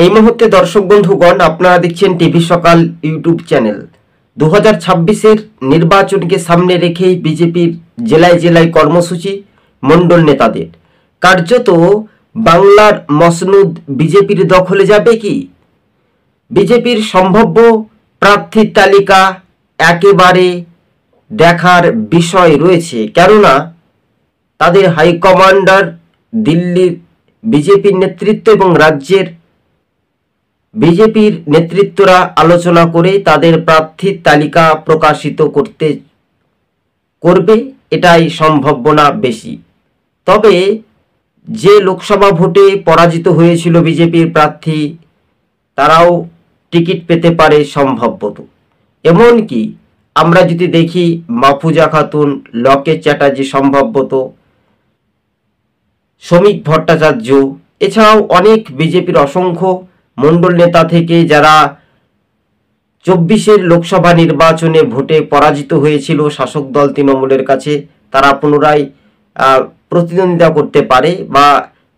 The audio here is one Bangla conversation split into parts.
এই মুহূর্তে দর্শক বন্ধুগণ আপনারা দেখছেন টিভি সকাল ইউটিউব চ্যানেল। 2026-এর নির্বাচনকে সামনে রেখেই বিজেপির জেলায় জেলায় কর্মসূচি মণ্ডল নেতাদের। কার্যত বাংলার মসনদ বিজেপির দখলে যাবে কি? বিজেপির সম্ভাব্য প্রার্থীর তালিকা একেবারে দেখার বিষয় রয়েছে, কেননা তাদের হাইকমান্ডার দিল্লির বিজেপির নেতৃত্ব এবং রাজ্যের বিজেপির নেতৃত্বরা আলোচনা করে তাদের প্রার্থীর তালিকা প্রকাশিত করবে, এটাই সম্ভাবনা বেশি। তবে যে লোকসভা ভোটে পরাজিত হয়েছিল বিজেপির প্রার্থী, তারাও টিকিট পেতে পারে সম্ভবত। এমনকি আমরা যদি দেখি মাফুজা খাতুন, লকেট চ্যাটার্জি সম্ভবত, শ্রমিক ভট্টাচার্য, এছাড়াও অনেক বিজেপির অসংখ্য মণ্ডল নেতা থেকে যারা 24-এর লোকসভা নির্বাচনে ভোটে পরাজিত হয়েছিল শাসক দল তৃণমূলের কাছে, তারা পুনরায় প্রতিদ্বন্দ্বিতা করতে পারে বা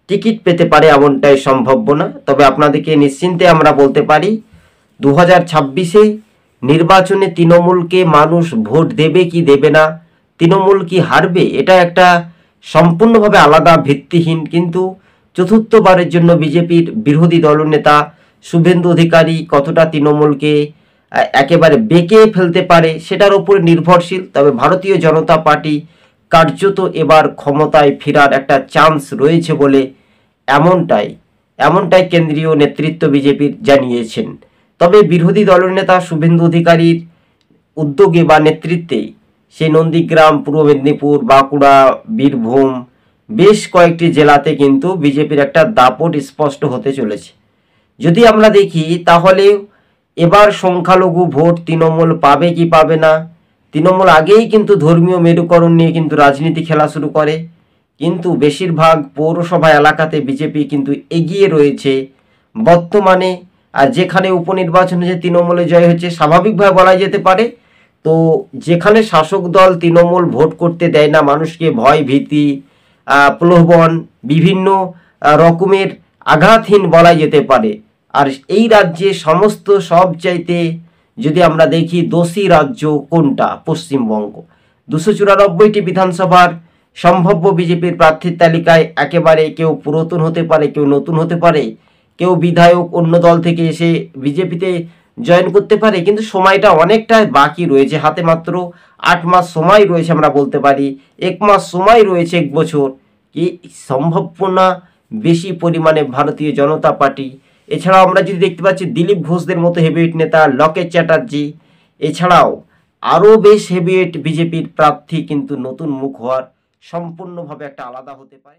টিকিট পেতে পারে, এমনটাই সম্ভাবনা। তবে আপনাদেরকে নিশ্চিন্তে আমরা বলতে পারি 2026-এ নির্বাচনে তৃণমূলকে মানুষ ভোট দেবে কি দেবে না, তৃণমূল কি হারবে, এটা একটা সম্পূর্ণভাবে আলাদা ভিত্তিহীন। কিন্তু চতুর্থবারের জন্য বিজেপির বিরোধী দলনেতা শুভেন্দু অধিকারী কতটা তৃণমূলকে একেবারে বেঁকে ফেলতে পারে সেটার উপর নির্ভরশীল। তবে ভারতীয় জনতা পার্টি কার্যত এবার ক্ষমতায় ফেরার একটা চান্স রয়েছে বলে এমনটাই কেন্দ্রীয় নেতৃত্ব বিজেপির জানিয়েছেন। তবে বিরোধী দলনেতা শুভেন্দু অধিকারীর উদ্যোগে বা নেতৃত্বে সেই নন্দীগ্রাম, পূর্ব মেদিনীপুর, বাঁকুড়া, বীরভূম বেশ কয়েকটি জেলাতে কিন্তু বিজেপির একটা দাপট স্পষ্ট হতে চলেছে। যদি আমরা দেখি তাহলে এবার সংখ্যালঘু ভোট তৃণমূল পাবে কি পাবে না। তৃণমূল আগেই কিন্তু ধর্মীয় মেরুকরণ নিয়ে কিন্তু রাজনীতি খেলা শুরু করে, কিন্তু বেশিরভাগ পৌরসভা এলাকাতে বিজেপি কিন্তু এগিয়ে রয়েছে বর্তমানে। আর যেখানে উপনির্বাচনে যে তৃণমূলে জয় হচ্ছে, স্বাভাবিকভাবে বলা যেতে পারে তো যেখানে শাসক দল তৃণমূল ভোট করতে দেয় না, মানুষকে ভয় ভীতি প্রলোভন বিভিন্ন রকমের আঘাতহীন বলা যেতে পারে। আর এই রাজ্যে সবচাইতে যদি আমরা দেখি দোষী রাজ্য কোনটা, পশ্চিমবঙ্গ। 294টি বিধানসভার সম্ভাব্য বিজেপির প্রার্থীর তালিকায় একেবারে কেউ পুরাতন হতে পারে, কেউ নতুন হতে পারে, কেউ বিধায়ক অন্য দল থেকে এসে বিজেপিতে জয়েন করতে পারে। কিন্তু সময়টা অনেকটা বাকি রয়েছে, হাতে মাত্র 8 মাস সময় রয়েছে, আমরা বলতে পারি 1 মাস সময় রয়েছে, 1 বছর। কি সম্ভাবনা বেশি পরিমাণে ভারতীয় জনতা পার্টি। এছাড়াও আমরা যদি দেখতে পাচ্ছি দিলীপ ঘোষদের মতো হেভিওয়েট নেতা, লকেট চ্যাটার্জি, এছাড়াও আরও বেশ হেভিওয়েট বিজেপির প্রার্থী কিন্তু নতুন মুখ হওয়ার সম্পূর্ণভাবে একটা আলাদা হতে পারে।